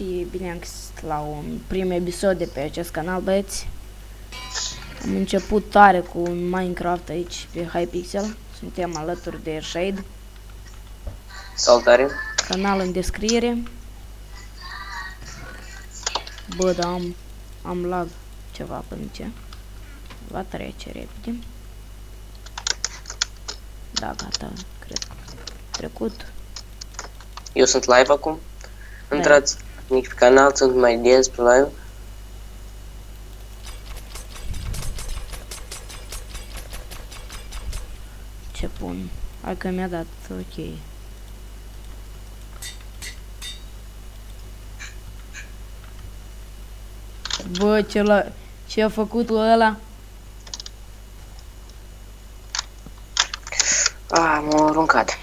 și bine am găsit la un prim episod de pe acest canal, băieți. Am început tare cu un Minecraft aici pe Hypixel. Suntem alături de Shade. Salutare! Canal în descriere. Bă, dar am lag ceva până ce. Va trece repede. Da, gata, cred că trecut. Eu sunt live acum. Intrați mic pe canal, sunt mai des pe live. Ce pun? Hai că mi-a dat ok. Bă, ce a făcut ăla? M-a aruncat.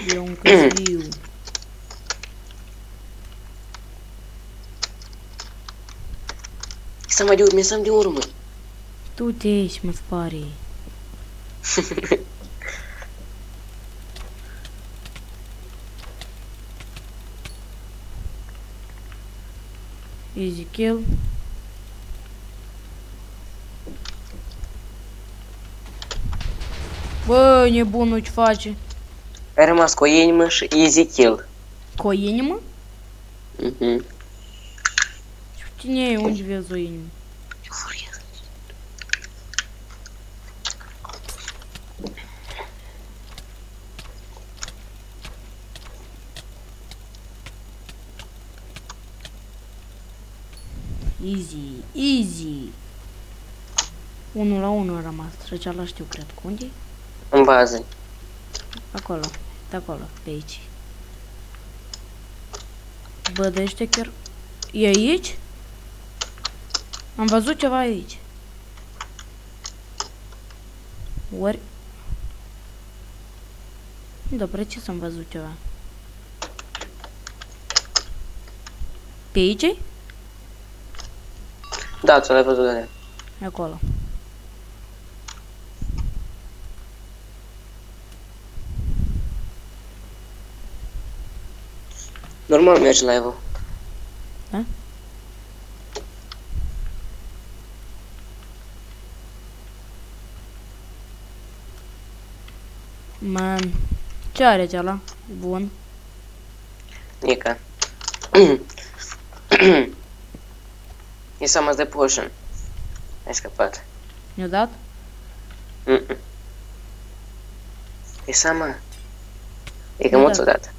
E un căsliu. Să mai de urmă, să-mi de urmă. Tu te ești, mă spare. Easy kill. Bă, nebunul ce face? Ai rămas cu o inimă și easy kill. Cu o inimă? Mhm. Cine e? Unde vezi o inimă? Easy, easy. 1 la 1 a rămas. Trecea la știu, cred. Unde? În bază. Acolo. De acolo. Pe aici. Bă, de ăștia chiar... E aici? Am văzut ceva aici. Ori... Da, precis am văzut ceva. Pe aici? Da, tu l-ai văzut de aia. E acolo. Normal merge live-ul. Da? Man, ce are ceala? Bun. Nica. E sama de potion. Ai scăpat. Mi-a dat? E sama. E că mulți odată.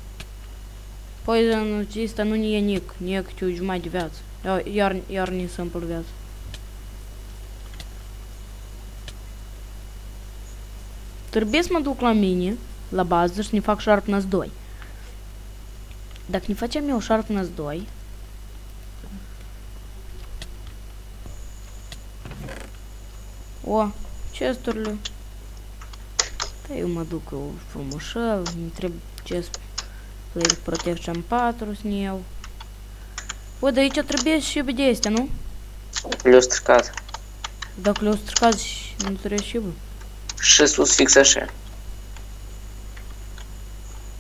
Poison ăsta nu e nic. Nie câte o jumătate de viață. Iar ni simple viață. Trebuie să mă duc la mine, la bază, și ne fac Sharpness 2. Dacă ne facem eu Sharpness 2... O, chesturile. Da, eu mă duc frumușel, îmi trebuie chest Plate Protection 4 să ne iau. Bă, de aici trebuie și de astea, nu? Le-o stricat. Dacă le-o stricat și nu trebuie și bă. Și sus fix așa.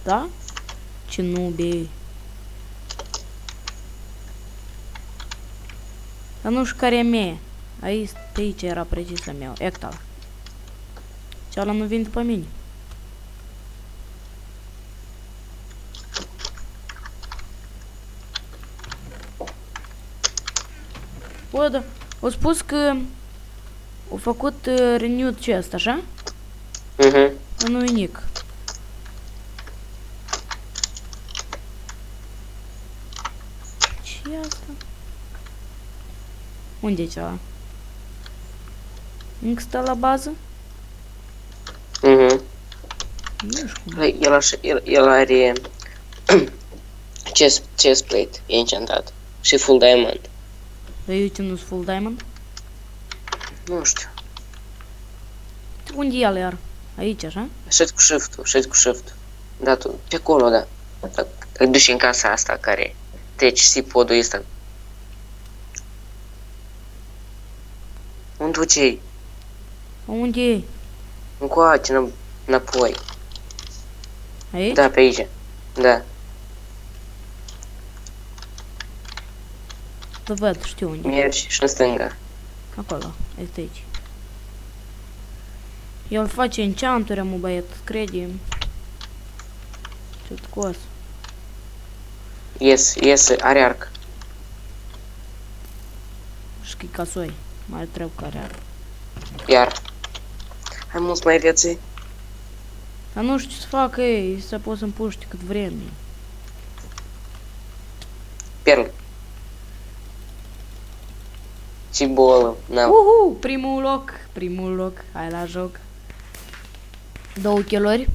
Da? Ce nube. Dar nu știu care e mea. Aici, pe aici era precis a mea. Ectal. Ceala nu vine după mine. Bă, da. O spus că au făcut renewed chest, așa? Mhm. Dar nu e nic. Ce e asta? Unde e ceala? Încă stă la bază? Mhm. Nu știu cum. Păi, el are chest plate, e encantat. Și full diamond. Dar eu ce nu-s full diamond? Nu știu. Unde e el iar? Aici, așa? Șed cu shift-ul. Da, tu, pe acolo, da. Te duci în casa asta care treci și podul ăsta. Unde duci? Unde e? Încoace, înapoi. Aici? Da, pe aici. Da. Să văd, știu unde. Mergi și în stânga. Acolo, este aici. El face enchanturi, mă băiat, crede-mi. Ce-t scos. Ies, are arc. Și că casoi. Mai trebuie care are. Iar. Hai mulți mai vieții. Dar nu știu ce să fac ei, să pot să-mi puști cât vreme. Perl. Ce bolă. N-am. Primul loc, hai la joc. 2 kilori.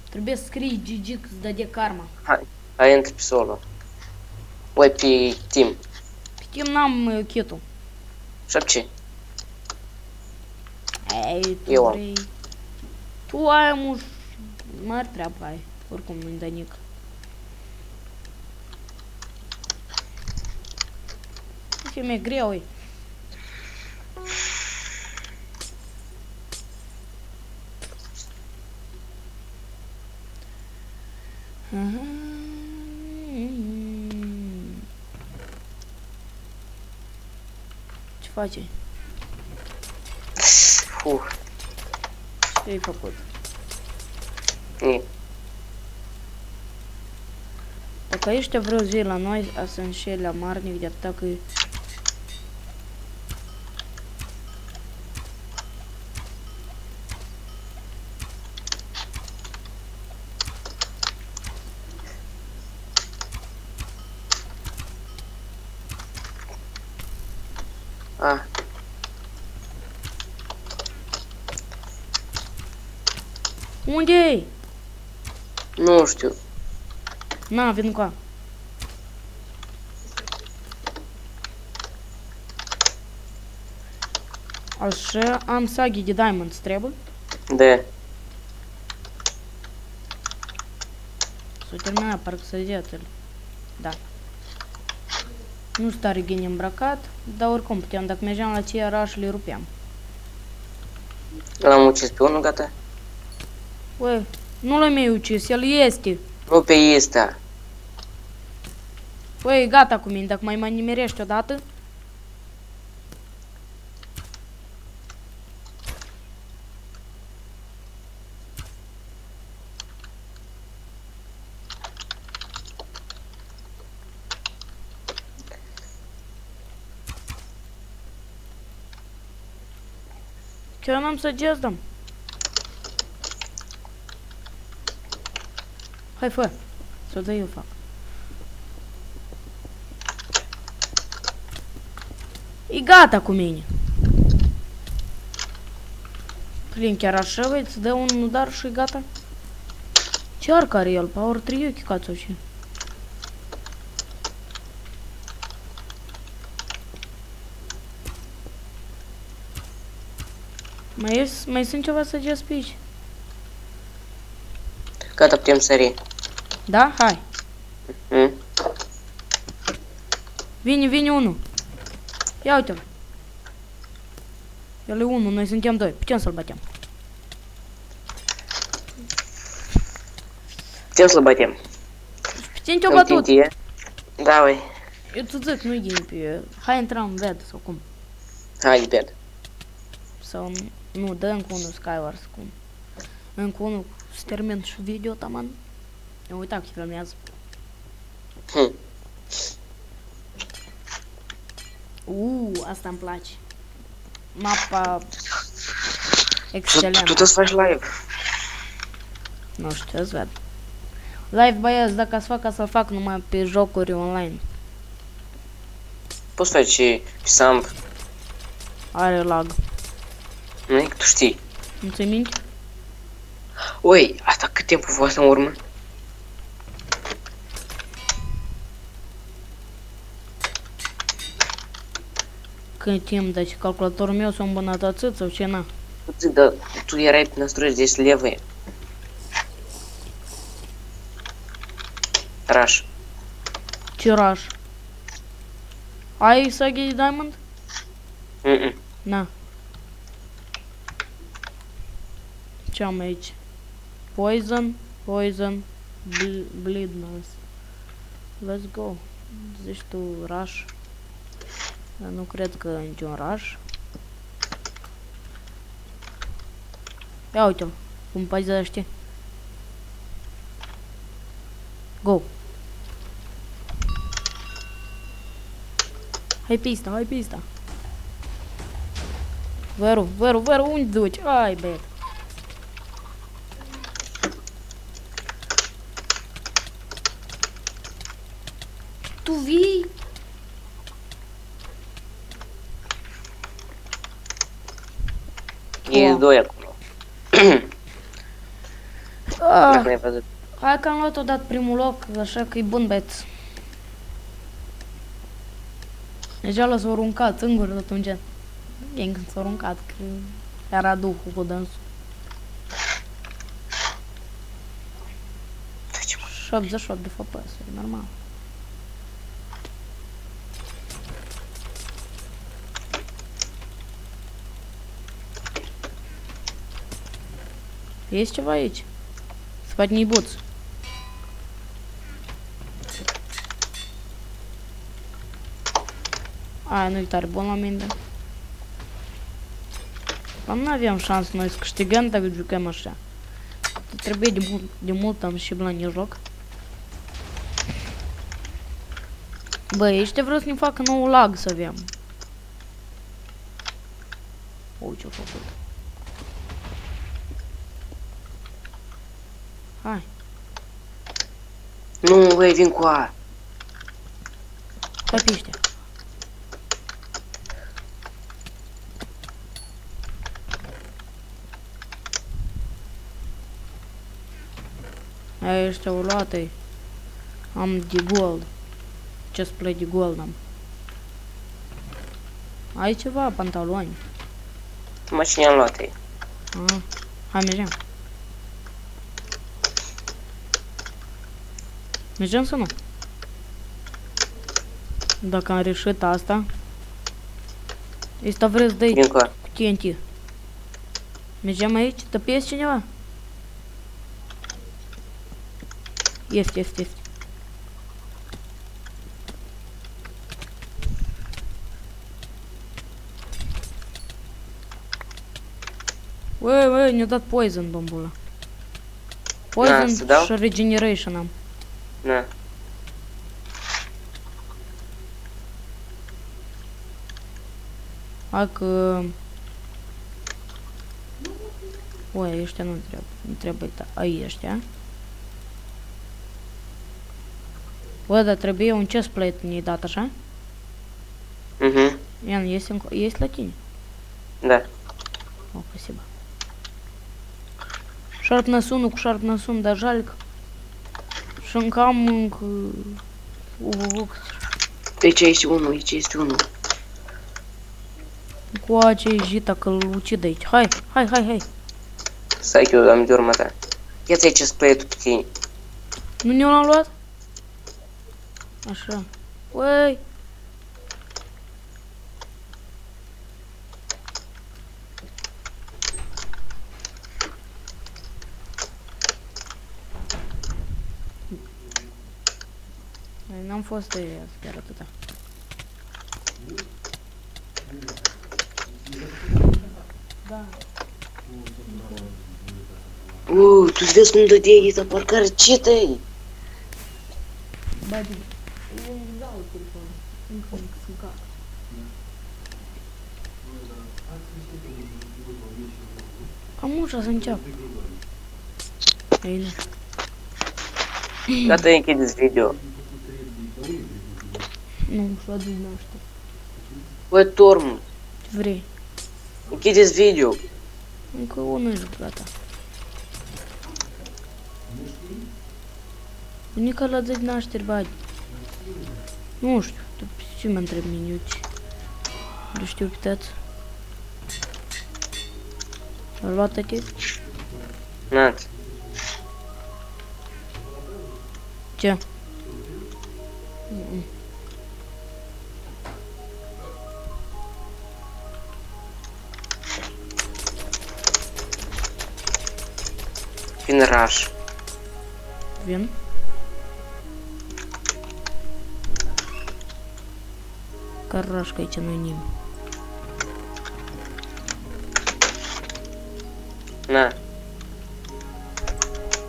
Trebuie să scrii GG că-ți dă de karma. Hai intri pe solo. Oi, pe team. Pe timp n-am kit-ul. Și ce? Ei, tu Eu am. vrei. Tu ai muș... Mari treabă ai. Oricum nu-i dă nic. Ce mi-e greu, e. Ce faci? Ce ai făcut? Ni. Dacă ești vreo zi la noi, a să înșeli la marnic de atâta că... Ah, Unde-i? nu știu. Na, vin cu a. Așa, am saghi de diamonds, trebuie? Da. S-o terminat, parcă să el. Da. Nu stare geni îmbrăcat, dar oricum puteam, dacă mergeam la cei araș, le rupeam. L-am ucis pe unul, gata? Ui, nu l-ai mai ucis, el este. Nu pe ăsta. Ui, gata cu mine, dacă mai mă nimerești odată. Ce n-am să gezdăm? Hai, fă. Să o dă eu fac. E gata cu mine. Plin chiar așa, vei, îți dă un udar și gata. Ce arc are el? Power 3 chicați-o și. Mai sunt ceva să gest pe aici? Gata, putem sări. Da? Hai. Mm? Vine unul. Ia uite-l. El e unul, noi suntem doi. Putem să-l batem. Putem să-l batem. Putem te-o bătut. Tintie. Da, ui. Eu ți zic, nu-i game pe el. Hai intra în ved sau cum. Hai, bed. Sau nu, dă încă unul Skywars cum. Încă unul să termin și video, taman. Eu uita că filmează. Asta îmi place. Mapa excelentă. Tu trebuie să faci live. Nu știu, îți ved. Live, băieți, dacă ați fac, să-l fac numai pe jocuri online. Poți face pe Samp. Are lag. Nu e că tu știi. Nu ți minte? Ui, asta cât timp a fost în urmă? Cât timp, deci calculatorul meu s-a îmbunătățit sau ce n-a? Zic, da, tu erai pe năstruși de slevă. Raș. Ce raș? Ai Sagi Diamond? Mm-mm. Na. Ce am aici? Poison, poison, bleedness. Let's go. Zici tu rush. Dar nu cred că e niciun rush. Ia uite-l, cum păzește. Go. Hai pista, hai pista. Veru, unde duci? Ai, băiat. Tu vii? E doi acolo. Dacă n-ai văzut. Hai că am luat odată primul loc, așa că e bun, băieți. Deja l-a s-a aruncat singur de atunci. Bine când s-a aruncat, că era duhul cu dânsul. 78 de FPS, normal. Есть ceva aici? Spatnii buț. Aia nu-i tare bun la mine. Dar nu aveam șansă noi să câștigăm dacă jucăm așa. Trebuie de mult am și la joc. Băi, ăștia vreau să ne facă nou lag să avem. O, ce-a făcut. Hai. Nu, băi, vin cu A. Hai pe ăștia. Aia ăștia au luat-i. Am de gold. Ce-ți plăi de gold am? Ai ceva, pantaloni? Mă, cine am luat ei? Ah. Hai, mergem. Mergem sau nu? Dacă am reușit asta. Asta vreți să dai Vin cu A. cu TNT. Mergem aici? Tăpiesc cineva? Este. Ui, ne-a dat poison bombula. Da, să dau? Poison și regeneration am. Na. Hai că... Ui, ăștia nu trebuie. Nu trebuie, ai ăștia. Bă, dar trebuie un chestplate ne-ai dat așa? Mhm. Ian, este la tine? Da. O, спасибо. Sharpness 1 cu Sharpness 1, dar jalc. Și încă am încă... Aici este unul, Cu acei jita că-l ucid aici. Hai. Stai că eu am de urmă ta. Ia-ți aici spray-ul pe tine. Nu ne l-am luat? Așa. Uai! N-am fost chiar atâta. Da. Tu vezi cum dă de aici, parcare, ce tăi? Ba, bine. Eu îmi dau telefonul. Încă sunt cap. Am ușa să înceapă. Ei, nu. Gata, închideți video. Nu știu, adun naște. Bă, Tormund, Ce vrei? închideți video. Încă unul e gata. Bunica la 10 nașteri, bani. Nu știu, tu ce mă întreb miniuci? Nu știu pitați. L-a luat tătie? N-ați. Ce? Vin raș. Vin. Carraș, că aici nu-i nimeni. Na.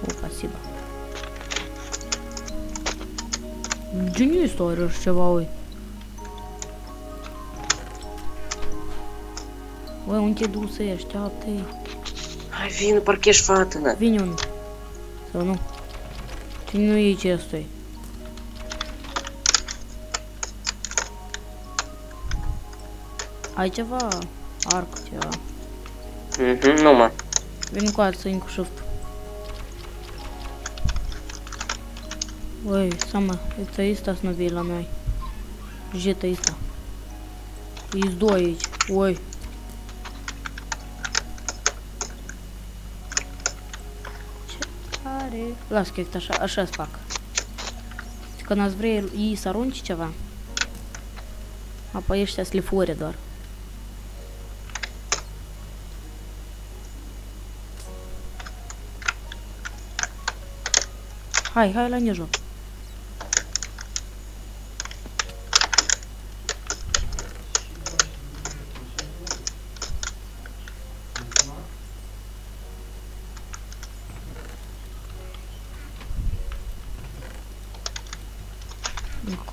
О, спасибо. De nu este o ceva, ui. Ui, unde te dus ești? Așteaptă-i. Hai, vin, parcă ești fată, na. Vine unul. Sau nu? Tu nu e ce stai. Ai ceva? Arc, ceva. Nu, mă. Vin cu alții cu shift. Ой, сама, это иста остановила мной. Где-то иста. Издоить. Ой. Ce Las că așa, așa-ți fac. Când ați vrei ei să arunci ceva, apoi ăștia slifuri doar. Hai, hai la mijloc.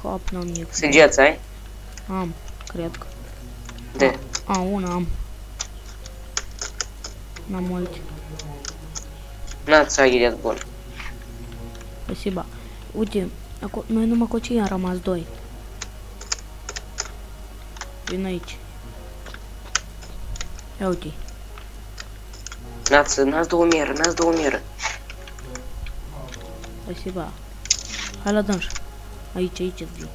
Cap n-am nimic. Săgeți ai? Am, cred că. De? A, una am. N-am multe. N-ați aghiret bun. Спасибо. Uite, noi numai cu cei am rămas doi. Vin aici. Ia uite. N-ați două mieră, n-ați două mieră. Спасибо. Hai la dânș. Aici, aici îți vin.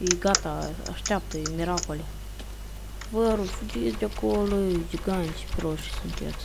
E gata, așteaptă, e miracole. Vă rog, fugiți de acolo, giganți proști sunteți.